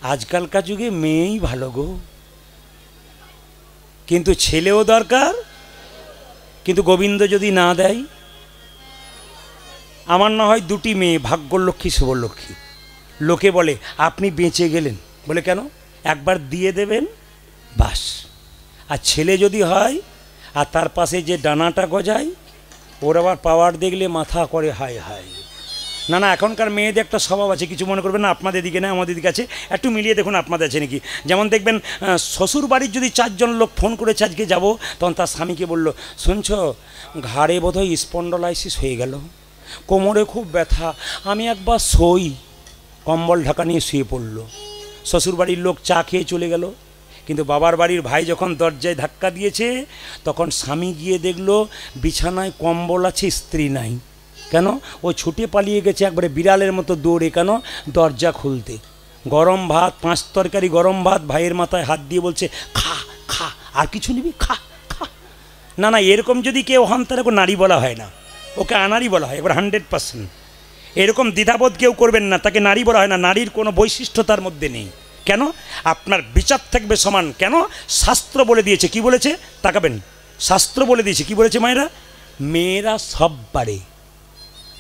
आजकलकार जुगे मेयेई भालो गो, किन्तु छेलेओ दरकार, किन्तु गोविंद यदि ना देय, आमार ना हय दुटी मेये भाग्यलक्ष्मी शुभलक्ष्मी, लोके बोले आपनी बेঁচে गेलेन, बोले केन एकबार दिए देवेन बास। আর ছেলে যদি হয় আর তার পাশে যে ডানাটা গজায় ওর আবার পাওয়ার দেখলে মাথা করে হায় হায়। না না এখনকার মেয়েদের একটা স্বভাব আছে, কিছু মনে করবেন না, আপনাদের দিকে না আমাদের দিকে আছে, একটু মিলিয়ে দেখুন আপনাদের আছে নাকি। যেমন দেখবেন শ্বশুর বাড়ির যদি 4 জন লোক ফোন করেছে আজকে যাব, তখন তার স্বামীকে বলল শুনছো ঘাড়ে বোধহয় স্পন্ডলাইসিস হয়ে গেল, কোমরে খুব ব্যথা, আমি একবার শোই, কম্বল ঢাকা নিয়ে শুয়ে পড়ল। শ্বশুর বাড়ির লোক চা খেয়ে চলে গেল, কিন্তু বাবার বাড়ির ভাই যখন দরজায় ধাক্কা দিয়েছে তখন স্বামী গিয়ে দেখলো বিছানায় কম্বল আছে, স্ত্রী নাই। কেন? ও ছুটে পালিয়ে গেছে একবারে বিড়ালের মতো দৌড়ে, কেন? দরজা খুলতে। গরম ভাত, 5 তরকারি গরম ভাত, ভাইয়ের মাথায় হাত দিয়ে বলছে খা খা, আর কিছু নিবি, খা খা। না না এরকম যদি কেউ হন তাহলে ওকে নারী বলা হয় না, ওকে আনারি বলা হয় একবার 100%। এরকম দ্বিধাবোধ কেউ করবেন না, তাকে নারী বলা হয় না, নারীর কোনো বৈশিষ্ট্য তার মধ্যে নেই। কেন? আপনার বিচার থাকবে সমান। কেন? শাস্ত্র বলে দিয়েছে, কি বলেছে তাকাবেন, শাস্ত্র বলে দিয়েছে, কি বলেছে মায়েরা? মেয়েরা সব পারে।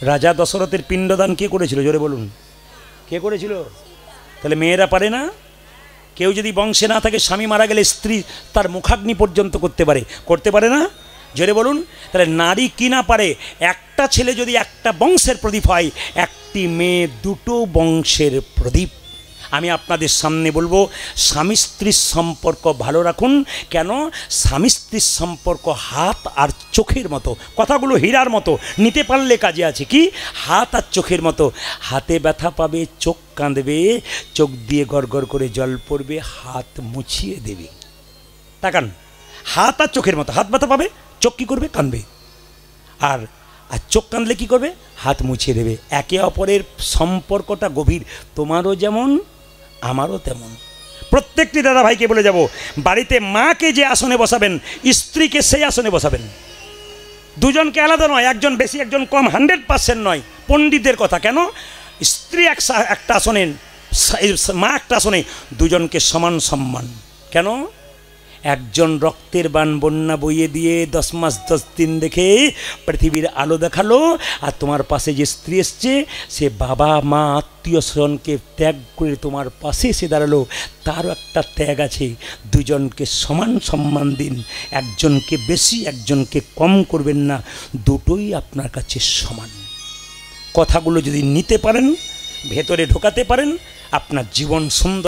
রাজা দশরথের পিণ্ডদান কে করেছিল জোরে বলুন, কে করেছিল? তাহলে মেয়েরা পারে না? কেউ যদি বংশে না থাকে, স্বামী মারা গেলে স্ত্রী তার মুখাগ্নি পর্যন্ত করতে পারে, করতে পারে না? জোরে বলুন। তাহলে নারী কি না পারে? একটা ছেলে যদি একটা বংশের প্রদীপ হয়, একটি মেয়ে 2টো বংশের প্রদীপ। আমি আপনাদের সামনে বলবো স্বামী স্ত্রীর সম্পর্ক ভালো রাখুন। কেন? স্বামী স্ত্রীর সম্পর্ক হাত আর চোখের মতো, কথাগুলো হীরার মতো, নিতে পারলে কাজে আছে। কি? হাত আর চোখের মতো। হাতে ব্যথা পাবে, চোখ কাঁদবে, চোখ দিয়ে গড়গড় করে জল পড়বে, হাত মুছিয়ে দেবে। তাকান, হাত আর চোখের মতো, হাত ব্যথা পাবে, চোখ কী করবে? কাঁদবে। আর চোখ কাঁদলে কী করবে? হাত মুছিয়ে দেবে। একে অপরের সম্পর্কটা গভীর, তোমারও যেমন আমারও তেমন। প্রত্যেকটি দাদা ভাইকে বলে যাব, বাড়িতে মাকে যে আসনে বসাবেন, স্ত্রীকে সেই আসনে বসাবেন। দুজনকে আলাদা নয়, একজন বেশি একজন কম, 100% নয়, পণ্ডিতদের কথা। কেন? স্ত্রী একটা আসনে, মা একটা আসনে, দুজনকে সমান সম্মান। কেন? একজন রক্তের বান বন্যা বইয়ে দিয়ে 10 মাস 10 দিন দেখে পৃথিবীর আলো দেখালো, আর তোমার পাশে যে স্ত্রী এসছে সে বাবা মা আত্মীয় স্বজনকে ত্যাগ করে তোমার পাশে এসে দাঁড়ালো, তারও একটা ত্যাগ আছে। দুজনকে সমান সম্মান দিন, একজনকে বেশি একজনকে কম করবেন না, দুটোই আপনার কাছে সমান। কথাগুলো যদি নিতে পারেন, ভেতরে ঢোকাতে পারেন, আপনার জীবন সুন্দর।